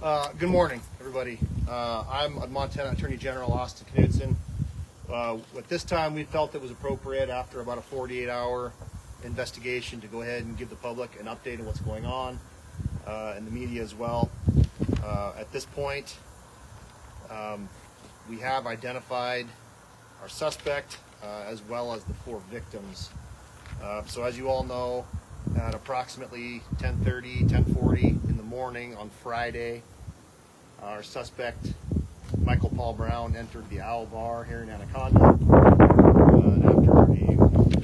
Good morning, everybody. I'm Montana Attorney General Austin Knudsen. At this time, we felt it was appropriate after about a 48-hour investigation to go ahead and give the public an update on what's going on, and the media as well. At this point, we have identified our suspect as well as the 4 victims. So as you all know, at approximately 10:30, 10:40 in the morning on Friday, our suspect, Michael Paul Brown, entered the Owl Bar here in Anaconda. And after a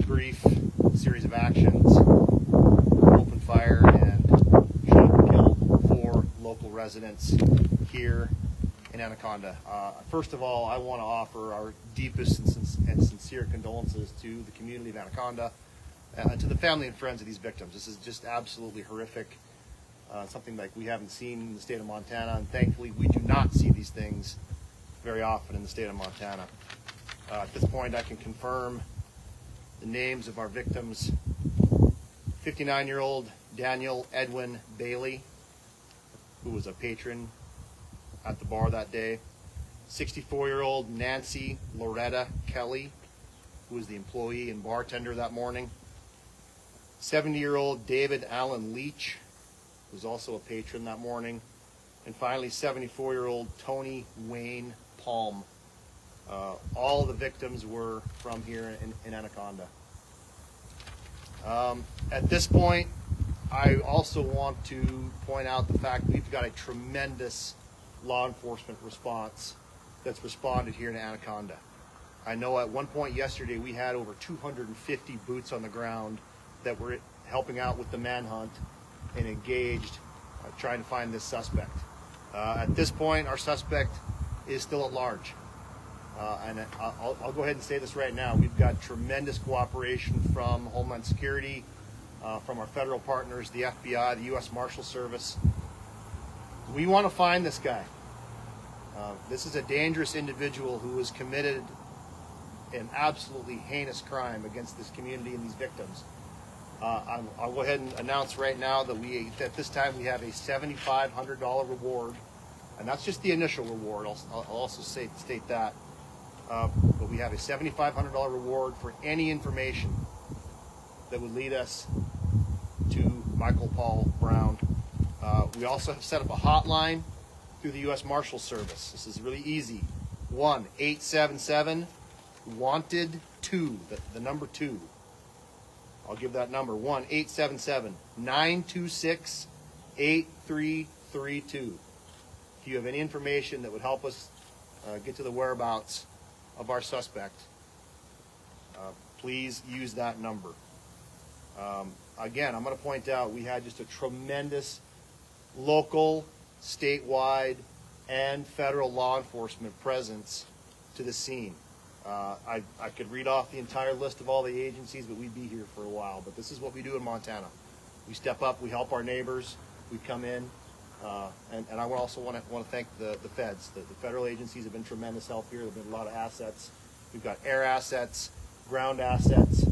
brief series of actions, opened fire and shot and killed 4 local residents here in Anaconda. First of all, I want to offer our deepest and sincere condolences to the community of Anaconda, to the family and friends of these victims. This is just absolutely horrific, something like we haven't seen in the state of Montana, and thankfully we do not see these things very often in the state of Montana. At this point, I can confirm the names of our victims. 59-year-old Daniel Edwin Bailey, who was a patron at the bar that day. 64-year-old Nancy Loretta Kelly, who was the employee and bartender that morning. 70-year-old David Allen Leach, who was also a patron that morning. And finally, 74-year-old Tony Wayne Palm. All the victims were from here in Anaconda. At this point, I also want to point out the fact we've got a tremendous law enforcement response that's responded here in Anaconda. I know at one point yesterday we had over 250 boots on the ground that were helping out with the manhunt and engaged trying to find this suspect. At this point, our suspect is still at large. And I'll go ahead and say this right now. We've got tremendous cooperation from Homeland Security, from our federal partners, the FBI, the U.S. Marshal Service. We want to find this guy. This is a dangerous individual who has committed an absolutely heinous crime against this community and these victims. I'll go ahead and announce right now that at this time we have a $7,500 reward, and that's just the initial reward. I'll also state that. But we have a $7,500 reward for any information that would lead us to Michael Paul Brown. We also have set up a hotline through the U.S. Marshal Service. This is really easy. 1-877-WANTED-2, the number 2. I'll give that number, 1-877-926-8332. If you have any information that would help us get to the whereabouts of our suspect, please use that number. Again, I'm going to point out we had just a tremendous local, statewide, and federal law enforcement presence to the scene. I could read off the entire list of all the agencies, but we'd be here for a while. But this is what we do in Montana. We step up, we help our neighbors, we come in, and I also want to thank the feds. The federal agencies have been tremendous help here. There have been a lot of assets. We've got air assets, ground assets.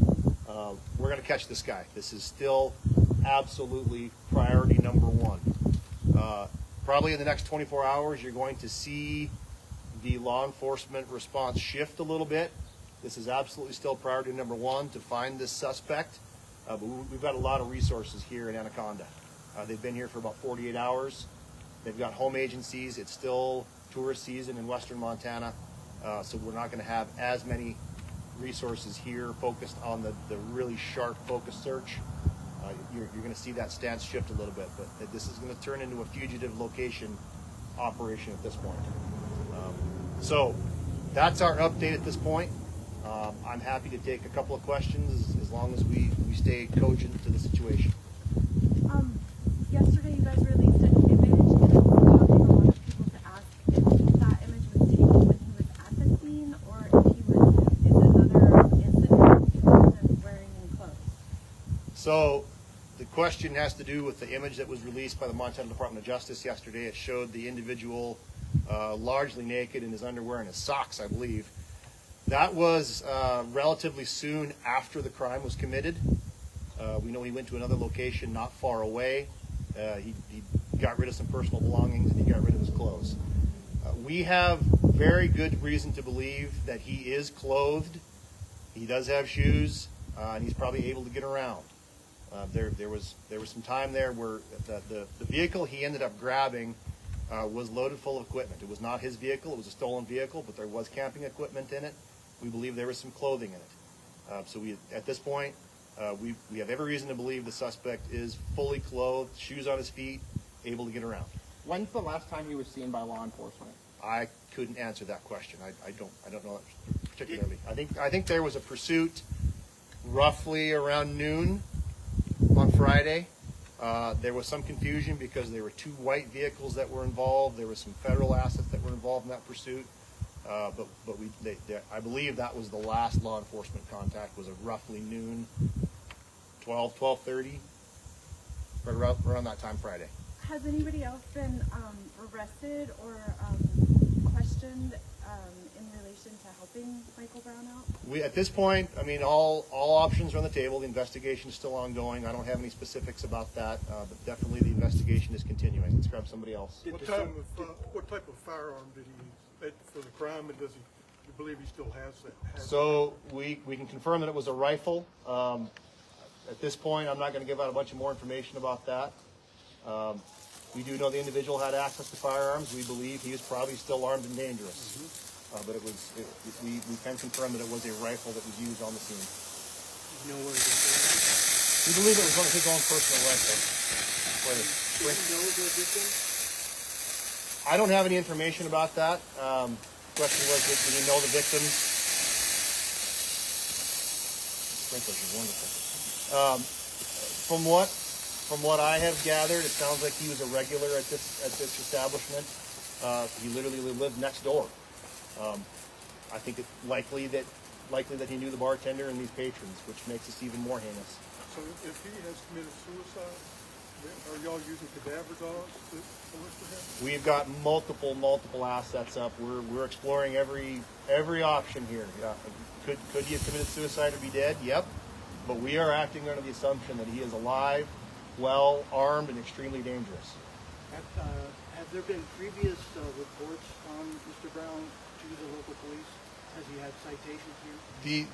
We're going to catch this guy. This is still absolutely priority number 1. Probably in the next 24 hours, you're going to see the law enforcement response shift a little bit. This is absolutely still priority number 1 to find this suspect. But we've got a lot of resources here in Anaconda. They've been here for about 48 hours. They've got home agencies. It's still tourist season in western Montana, so we're not going to have as many resources here focused on the really sharp focus search. You're going to see that stance shift a little bit, but this is going to turn into a fugitive location operation at this point. So that's our update at this point. I'm happy to take a couple of questions as long as we stay cogent to the situation. Yesterday you guys released an image, and it's causing a lot of people to ask if that image was taken when he was at the scene, or if he was in another incident he wasn't wearing any clothes. So the question has to do with the image that was released by the Montana Department of Justice yesterday. It showed the individual largely naked in his underwear and his socks, I believe. That was relatively soon after the crime was committed. We know he went to another location not far away. He got rid of some personal belongings, and he got rid of his clothes. We have very good reason to believe that he is clothed. He does have shoes, and he's probably able to get around. There was some time there where the vehicle he ended up grabbing was loaded full of equipment. It was not his vehicle; it was a stolen vehicle, but there was camping equipment in it. We believe there was some clothing in it. So at this point, we have every reason to believe the suspect is fully clothed, shoes on his feet, able to get around. When's the last time he was seen by law enforcement? I couldn't answer that question. I don't know that particularly. I think there was a pursuit roughly around noon on Friday. There was some confusion because there were two white vehicles that were involved. There was some federal assets that were involved in that pursuit. But I believe that was the last law enforcement contact, was at roughly noon, 12:30, right around that time Friday. Has anybody else been arrested or questioned in relation to helping Michael Brown out? We, at this point, I mean, all options are on the table. The investigation is still ongoing. I don't have any specifics about that, but definitely the investigation is continuing. Let's grab somebody else. What type of firearm did he use for the crime, and does you believe he still has that? So we can confirm that it was a rifle. At this point, I'm not going to give out a bunch of more information about that. We do know the individual had access to firearms. We believe he is probably still armed and dangerous. But we can confirm that it was a rifle that was used on the scene. You know where it is? We believe it was one of his own personal rifles. Did you know the victim? I don't have any information about that. Question was, did you know the victims? Sprinklers are wonderful. From what I have gathered, it sounds like he was a regular at this establishment. He literally lived next door. I think it's likely that he knew the bartender and these patrons, which makes this even more heinous. So if he has committed suicide, are y'all using cadaver dogs to look for him? We've got multiple assets up. We're exploring every option here. Could he have committed suicide or be dead? Yep. But we are acting under the assumption that he is alive, well armed, and extremely dangerous. Have there been previous reports on Mr. Brown to the local police? Has he had citations here?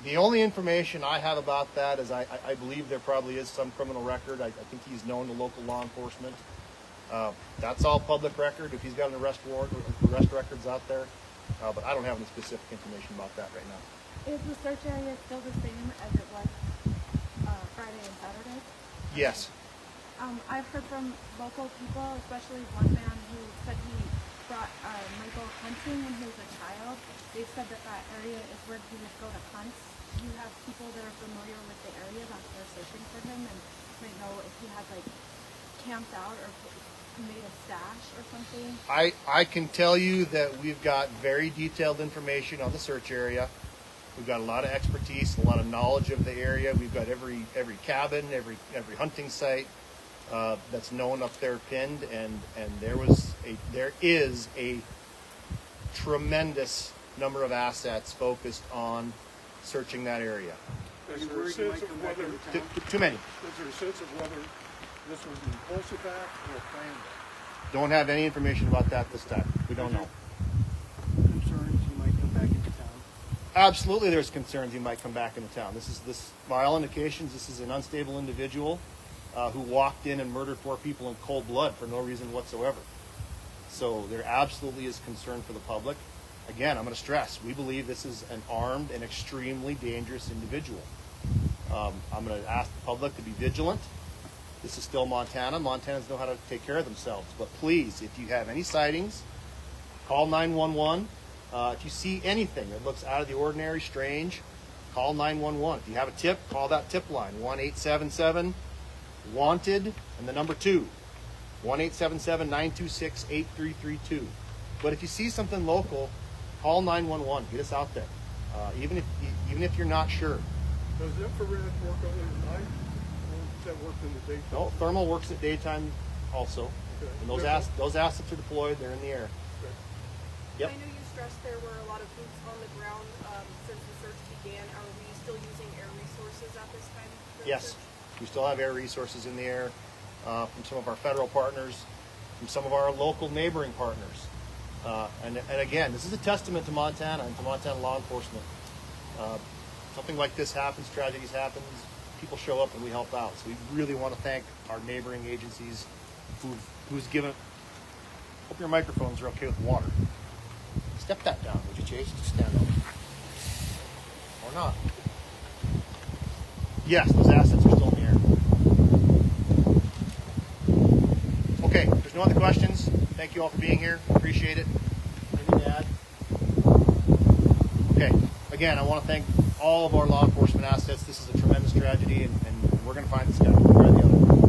The only information I have about that is I believe there probably is some criminal record. I think he's known to local law enforcement. That's all public record. If he's got an arrest warrant, arrest records out there, but I don't have any specific information about that right now. Is the search area still the same as it was Friday and Saturday? Yes. I've heard from local people, especially one man who said he brought Michael hunting when he was a child. They said that area is where he would go to hunt. Do you have people that are familiar with the area that they're searching for him and might know if he had camped out or made a stash or something? I can tell you that we've got very detailed information on the search area. We've got a lot of expertise, a lot of knowledge of the area. We've got every cabin, every hunting site that's known up there pinned, and there is a tremendous number of assets focused on searching that area. Is there a sense of whether Too many. Is there a sense of whether this was an impulsive act or a planned act? Don't have any information about that this time. We don't know. Concerns he might come back into town? Absolutely, there's concerns he might come back into town. By all indications, this is an unstable individual who walked in and murdered 4 people in cold blood for no reason whatsoever. So there absolutely is concern for the public. Again, I'm going to stress, we believe this is an armed and extremely dangerous individual. I'm going to ask the public to be vigilant. This is still Montana. Montanans know how to take care of themselves. But please, if you have any sightings, call 911. If you see anything that looks out of the ordinary, strange, call 911. If you have a tip, call that tip line, 1-877-WANTED, and the number 2, 1-877-926-8332. But if you see something local, call 911. Get us out there, even if you're not sure. Does infrared work only at night, or does that work in the daytime? No, thermal works at daytime also. Okay. And those assets are deployed. They're in the air. Okay. Yep. I know you stressed there were a lot of boots on the ground since the search began. Are we still using air resources at this time? for the Yes, search? we still have air resources in the air from some of our federal partners. from some of our local neighboring partners. And again, this is a testament to Montana and to Montana law enforcement. Something like this happens, tragedies happen, people show up and we help out. So we really want to thank our neighboring agencies who's given. Hope your microphones are okay with water. Step that down, would you, Chase? Just stand up. Or not. Yes, those assets are still in the air. Okay, there's no other questions. Thank you all for being here. Appreciate it. Anything to add? Okay, again, I want to thank all of our law enforcement assets. This is a tremendous tragedy, and we're going to find this guy one way or the other.